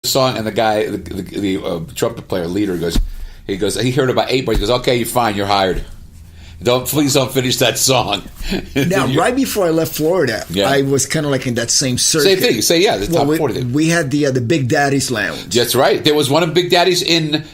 song, and the guy, the trumpet player leader, he he heard about 8 bars. He goes, okay, you're fine, you're hired. Please don't finish that song. Now, right before I left Florida, I was kind of like in that same circuit. Same thing. The top 40. We had the Big Daddy's Lounge. That's right. There was one of Big Daddy's in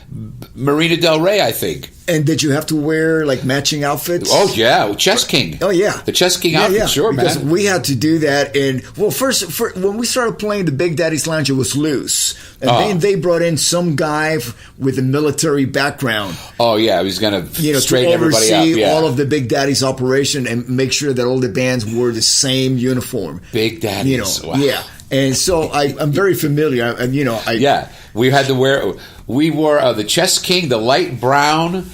Marina Del Rey, I think. And did you have to wear like matching outfits? Oh yeah, Chess King. Oh yeah, the Chess King outfit. Sure, because man. we had to do that. And first when we started playing the Big Daddy's Lounge, it was loose, and then they brought in some guy with a military background. Oh yeah, he was going to straighten everybody up. Yeah. All of the Big Daddy's operation and make sure that all the bands wore the same uniform. Big Daddy's. Wow. Yeah. And so I'm very familiar. We had to wear. We wore the Chess King, the light brown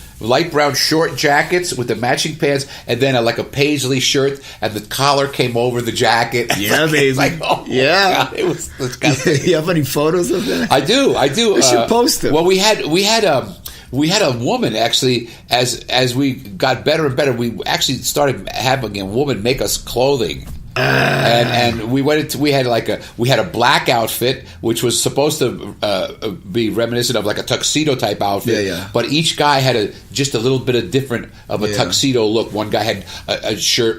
short jackets with the matching pants, and then a paisley shirt, and the collar came over the jacket. Yeah, baby. God, it was disgusting. You have any photos of that? I do. We should post them. Well, we had a woman actually. As we got better and better, we actually started having a woman make us clothing. And we had a black outfit which was supposed to be reminiscent of like a tuxedo type outfit. Yeah. But each guy had just a little bit of different of a tuxedo look. One guy had a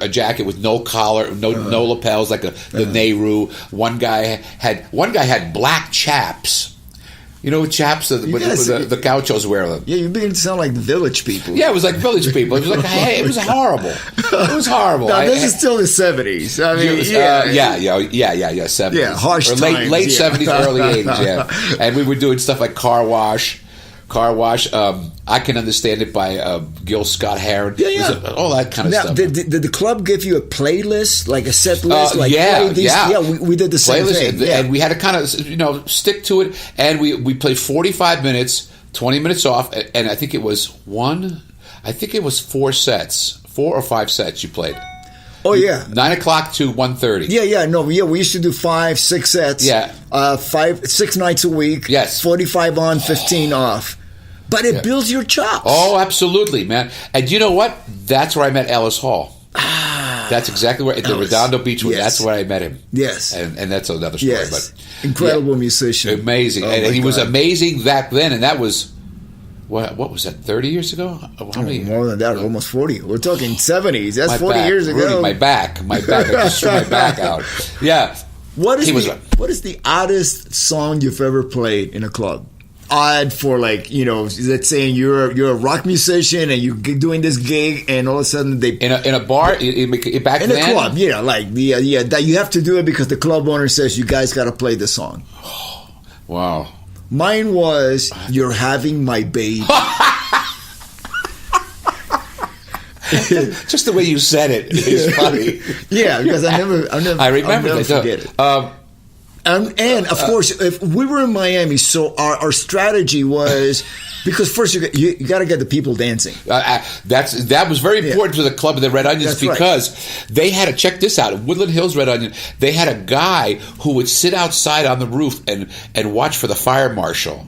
jacket with no collar, no lapels, like the Nehru. One guy had black chaps. You know what chaps the gauchos wear them? Yeah, you begin to sound like the village people. Yeah, it was like village people. It was like, hey, it was horrible. It was horrible. No, this is still the 70s. I mean, 70s. Yeah, harsh or times. late 70s, early 80s, yeah. And we were doing stuff like Car Wash. I Can Understand It by Gil Scott-Heron. Yeah. All that kind of stuff. Did the club give you a playlist, like a set list? We did the same thing. Yeah. And we had to kind of stick to it. And we played 45 minutes, 20 minutes off, and I think it was 4 sets, 4 or 5 sets you played. Oh yeah, 9 o'clock to 1:30. Yeah. We used to do 5, 6 sets. Yeah, 6 nights a week. Yes, 45 on, 15 off. But it builds your chops. Oh, absolutely, man. And you know what? That's where I met Ellis Hall. That's exactly where, at the Redondo Beach. Yes. That's where I met him. Yes. And that's another story. Yes. But incredible musician. Amazing. And he was amazing back then. And that was, what was that, 30 years ago? How many? More than that, almost 40. We're talking 70s. That's 40 years ago. Rudy, my back. I just threw my back out. Yeah. What is the oddest song you've ever played in a club? Odd for let's say you're a rock musician and you're doing this gig and all of a sudden they in a bar back in then? a club, that you have to do it because the club owner says you guys got to play the song. Wow. Mine was "You're Having My Baby." Just the way you said it is funny. Yeah, because I remember. I'll never forget it. And of course, if we were in Miami, so our strategy was because first you got to get the people dancing. That was very important to the Club of the Red Onions. That's because they had to check this out. At Woodland Hills Red Onion, they had a guy who would sit outside on the roof and watch for the fire marshal.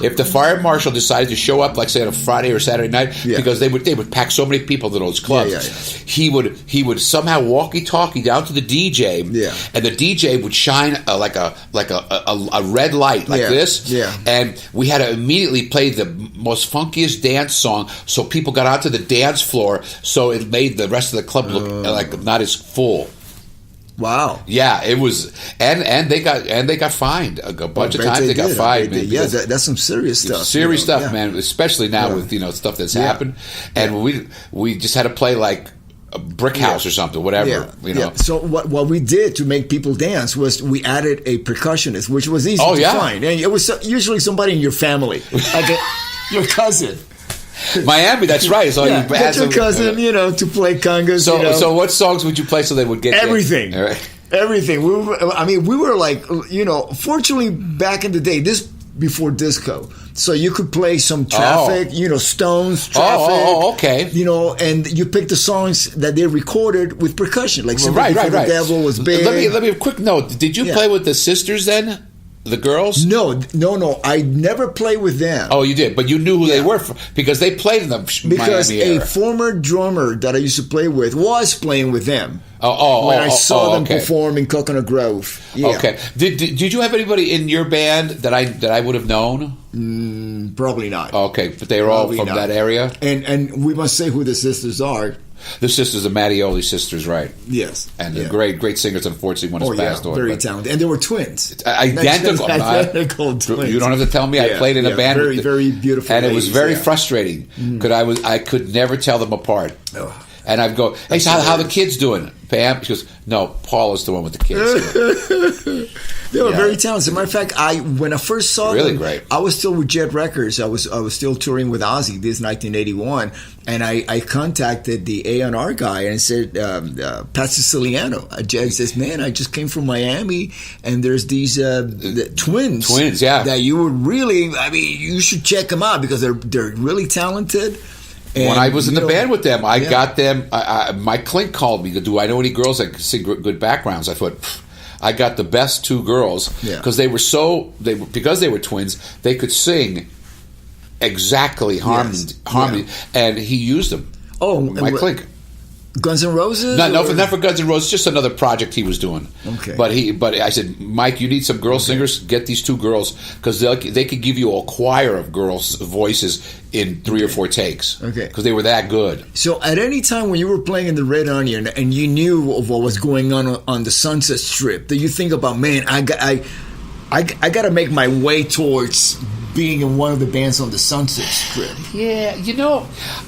If the fire marshal decided to show up, like say on a Friday or Saturday night, because they would pack so many people to those clubs, he would somehow walkie-talkie down to the DJ, and the DJ would shine like a red light like this, and we had to immediately play the most funkiest dance song, so people got onto the dance floor, so it made the rest of the club look like not as full. Wow. Yeah, it was, and they got fined a bunch of times. They got fined. That's some serious stuff. Serious stuff, man. Especially now with stuff that's happened, and we just had to play like a brick house or something, whatever. So what we did to make people dance was we added a percussionist, which was easy to find, and it was usually somebody in your family, like your cousin. Miami, that's right. So you get your cousin, to play congas. So what songs would you play so they would get everything? There? Right. Everything. We were like, fortunately back in the day, this before disco, so you could play some Traffic, Stones, Traffic. Okay. And you pick the songs that they recorded with percussion, like Sympathy for the Devil was big. Let me a quick note. Did you play with the sisters then? the girls? No. I never played with them. Oh, you did, but you knew who they were because they played in the because Miami era. A former drummer that I used to play with was playing with them. When I saw them perform in Coconut Grove. Yeah. Okay. Did you have anybody in your band that I would have known? Probably not. Okay, but they were all from that area. And we must say who the sisters are. The sisters, the Mattioli sisters, right? Yes. And the great singers. Unfortunately, one has passed on. Very talented, and they were twins. Identical twins. You don't have to tell me. I played in a band. Very, very beautiful. And it was very frustrating because I could never tell them apart. Oh. And I'd go, hey, so how the kids doing? Pam? She goes, no, Paul is the one with the kids. They were very talented. As a matter of fact, when I first saw them, great. I was still with Jet Records. I was still touring with Ozzy. This is 1981, and I contacted the A&R guy and said, Pat Siciliano. Jet says, man, I just came from Miami, and there's these twins. Twins, yeah. That you would really, you should check them out because they're really talented. And, when I was in the band with them, I got them. Mike Klink called me. Do I know any girls that could sing good backgrounds? I thought I got the best two girls because they because they were twins. They could sing exactly harmony, and he used them. Oh, Mike Klink. Guns N' Roses? Not for Guns N' Roses. Just another project he was doing. Okay. But I said, Mike, you need some girl singers. Get these two girls because they could give you a choir of girls' voices in 3 or 4 takes. Okay. Because they were that good. So at any time when you were playing in the Red Onion and you knew of what was going on the Sunset Strip, did you think about, man, I got to make my way towards being in one of the bands on the Sunset Strip? Yeah,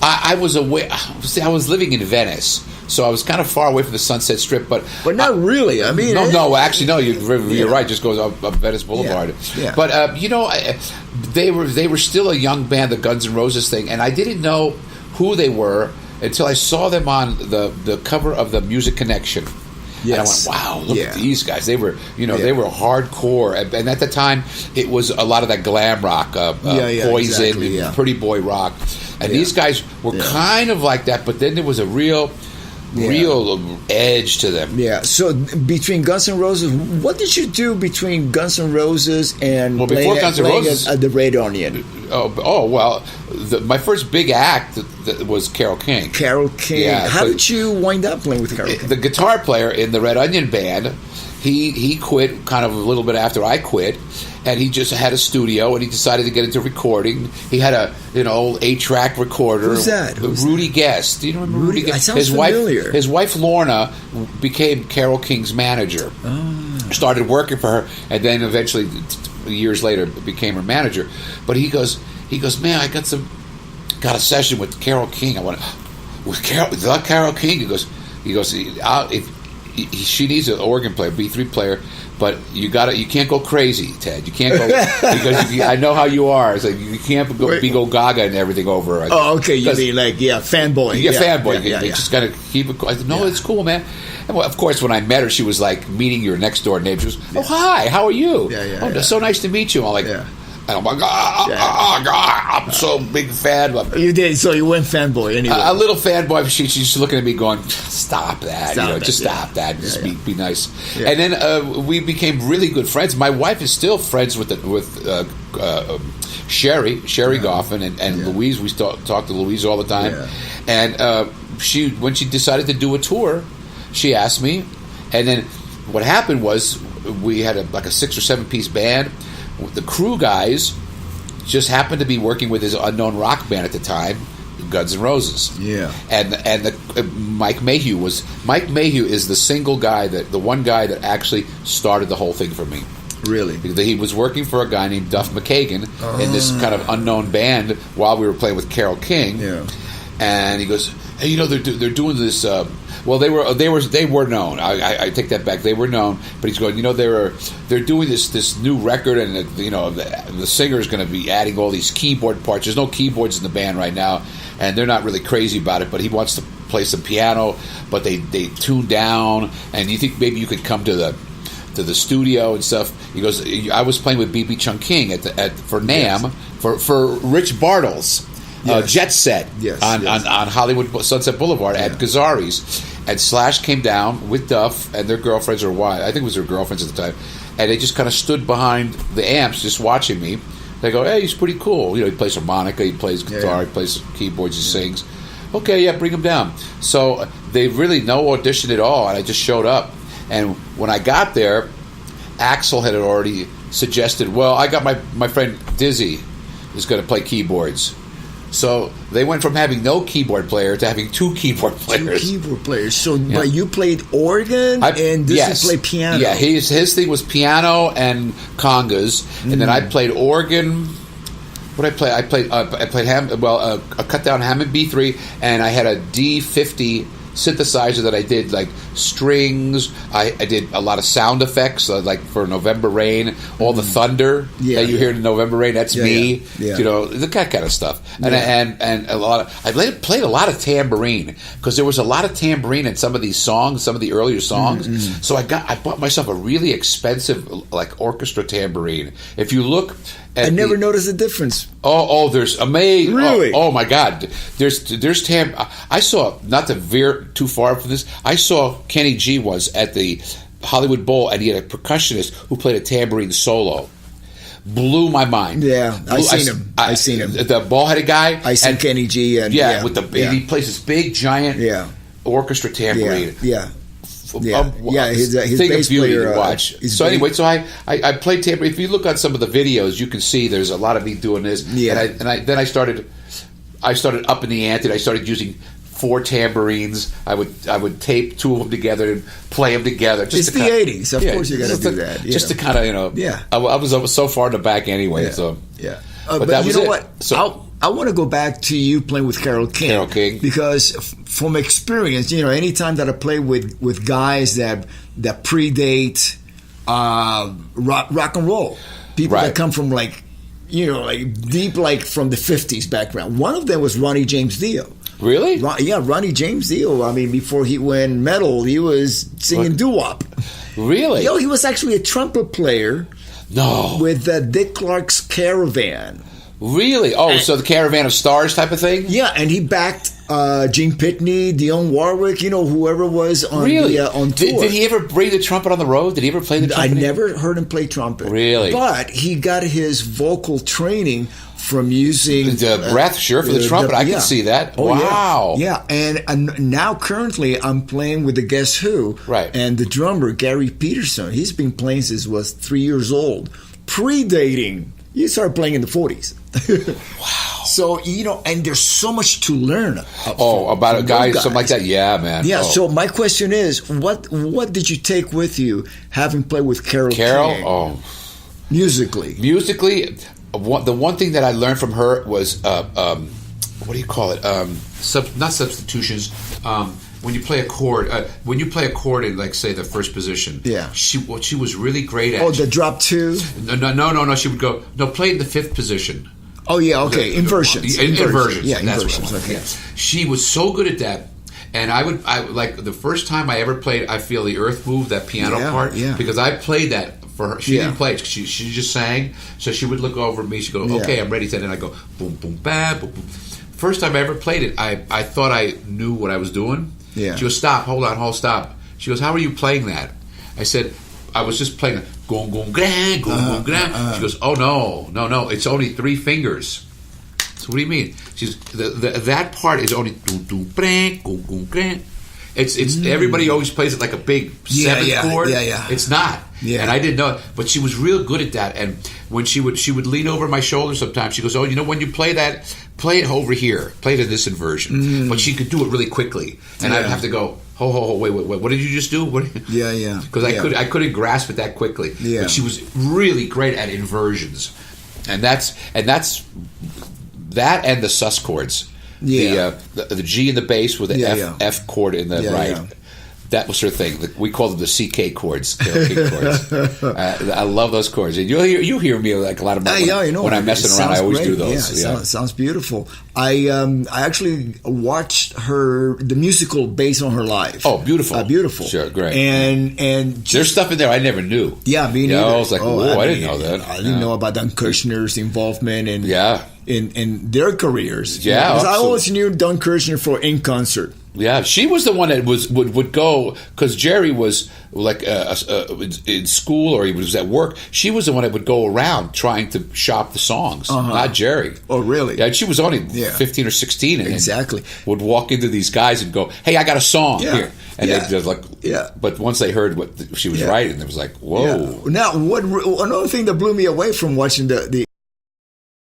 I was away. I was living in Venice, so I was kind of far away from the Sunset Strip, but not really. I mean, actually, no. You're right. Just goes up Venice Boulevard. Yeah. But they were still a young band, the Guns N' Roses thing, and I didn't know who they were until I saw them on the cover of the Music Connection. Yes. And I went, wow, look at these guys. They were, they were hardcore. And at the time, it was a lot of that glam rock, Poison, exactly, Pretty Boy rock. And these guys were kind of like that, but then there was a real edge to them. Yeah. So between Guns N' Roses, what did you do between Guns N' Roses and before Guns N' Roses at the Red Onion? My first big act was Carole King. Carole King. Yeah, how did you wind up playing with Carole King? The guitar player in the Red Onion band, he quit kind of a little bit after I quit, and he just had a studio, and he decided to get into recording. He had a old 8-track recorder. Who's that? Rudy Guest. Do you remember Rudy Guest? That sounds familiar. His wife Lorna became Carole King's manager. Oh. Started working for her, and then eventually, years later, became her manager. But he goes, man, I got a session with Carole King. I went, with Carole King. He goes, she needs an organ player, B3 player, but you can't go crazy, Ted. You can't go because I know how you are. It's like you can't go gaga and everything over. Oh, okay. You mean fanboy? Yeah, fanboy. You just gotta keep it. I said, no, it's cool, man. And of course, when I met her, she was like meeting your next door neighbor. She was, oh, hi, how are you? It's so nice to meet you. I'm like. And I'm like, I'm so big fan. You did, so you went fanboy anyway. A little fanboy. She's looking at me going, stop that. Stop that. Just be nice. Yeah. And then we became really good friends. My wife is still friends with Sherry Goffin and Louise. We talk to Louise all the time. Yeah. And when she decided to do a tour, she asked me. And then what happened was we had a 6 or 7 piece band. The crew guys just happened to be working with his unknown rock band at the time, Guns N' Roses. Yeah. And Mike Mayhew is the one guy that actually started the whole thing for me. Really? He was working for a guy named Duff McKagan in this kind of unknown band while we were playing with Carole King. Yeah. And he goes, hey, they're doing this. They were known. I take that back. They were known, but he's going. They're doing this new record, and the singer is going to be adding all these keyboard parts. There's no keyboards in the band right now, and they're not really crazy about it. But he wants to play some piano, but they tune down. And you think maybe you could come to the studio and stuff. He goes, I was playing with B.B. Chung King for NAMM for Rich Bartles. Jet Set on Hollywood Sunset Boulevard at Gazzari's, and Slash came down with Duff and their girlfriends, or I think it was their girlfriends at the time, and they just kind of stood behind the amps, just watching me. They go, "Hey, he's pretty cool. You know, he plays harmonica, he plays guitar, he plays keyboards, he sings." Okay, yeah, bring him down. So they really no audition at all, and I just showed up. And when I got there, Axl had already suggested, well, I got my friend Dizzy is going to play keyboards. So they went from having no keyboard player to having 2 keyboard players. 2 keyboard players. So but you played organ and Dizzy played piano. Yeah, his thing was piano and congas, and then I played organ. What did I play? I played a cut down Hammond B3, and I had a D50 synthesizer that I did like strings. I did a lot of sound effects, like for November Rain, all the thunder that you hear in November Rain. That's me, you know, that kind of stuff. And a lot of I played a lot of tambourine because there was a lot of tambourine in some of these songs, some of the earlier songs. So I bought myself a really expensive like orchestra tambourine. If you look. I never noticed the difference. Oh, there's amazing. Really? Oh my God. There's I saw, not to veer too far from this, I saw Kenny G was at the Hollywood Bowl, and he had a percussionist who played a tambourine solo. Blew my mind. Yeah, I seen him. The ball-headed guy. I seen Kenny G. And he plays this big, giant orchestra tambourine. His bass player. To watch. So anyway, so I played tambourine. If you look on some of the videos, you can see there's a lot of me doing this. Yeah. And then I started upping the ante. I started using 4 tambourines. I would tape 2 of them together and play them together. It's the 80s. Of course you got to do that. Just to kind of, you know. Yeah. I was so far in the back anyway. Yeah. So yeah. But that was you know it. What? So, I want to go back to you playing with Carole King. Carole King. Because from experience, you know, anytime that I play with guys that predate rock and roll, people that come from like, you know, like deep, like from the 50s background. One of them was Ronnie James Dio. Really? Ronnie James Dio. I mean, before he went metal, he was singing doo-wop. Really? He was actually a trumpet player. No. With Dick Clark's Caravan. Really? Oh, so the Caravan of Stars type of thing? Yeah, and he backed Gene Pitney, Dionne Warwick, you know, whoever was on on tour. Did he ever bring the trumpet on the road? Did he ever play the trumpet? I never heard him play trumpet. Really? But he got his vocal training from using the breath, for the trumpet. I can see that. Oh, wow. Yeah, and now currently I'm playing with the Guess Who. Right. And the drummer, Gary Peterson, he's been playing since he was 3 years old, predating. He started playing in the 40s. Wow. So, you know, and there's so much to learn. About a guy, something like that? Yeah, man. Yeah, so my question is, what did you take with you having played with Carole King? Oh. Musically, the one thing that I learned from her was, what do you call it? Not substitutions. When you play a chord, in, like, say, the first position, what she was really great at. Oh, the drop 2? No. She would go, play it in the 5th position. Oh, yeah, okay. Inversions. Inversions. Yeah, that's inversions. What I want. Okay. Yeah. She was so good at that. And I like the first time I ever played I Feel the Earth Move, that piano part, because I played that for her. She didn't play it. She just sang. So she would look over at me. She'd go, okay, I'm ready. And I go, boom, boom, ba, boom, boom. First time I ever played it, I thought I knew what I was doing. Yeah. She goes, stop, hold on, stop. She goes, how are you playing that? I said, I was just playing gong gong gran, gong gong gran. She goes, oh no, it's only 3 fingers. So what do you mean? She's that part is only gong gong gran. It's everybody always plays it like a big 7th chord. Yeah. It's not. Yeah. And I didn't know it. But she was real good at that. And when she would lean over my shoulder sometimes, she goes, oh, you know, when you play that, play it over here. Play it in this inversion. But she could do it really quickly. And I'd have to go, wait, what did you just do? Yeah. Because I couldn't grasp it that quickly. Yeah. But she was really great at inversions. And that's that and the sus chords. Yeah. The G in the bass with the F chord in the right. Yeah. That was her thing. We called them the CK chords, Carole King chords. I love those chords. And you hear me like a lot of when I'm messing around. I always do those. Yeah, sounds beautiful. I actually watched the musical based on her life. Oh, beautiful, beautiful. Sure, great. And there's stuff in there I never knew. Yeah, me neither. I was like, I didn't know that. I didn't know about Don Kirshner's involvement in their careers. Yeah, because I always knew Don Kirshner for In Concert. Yeah, she was the one that would go, because Jerry was like in school or he was at work. She was the one that would go around trying to shop the songs, not Jerry. Oh, really? Yeah, she was only 15 or 16, and exactly would walk into these guys and go, "Hey, I got a song here," and they'd just like, But once they heard what she was writing, it was like, "Whoa!" Now, another thing that blew me away from watching the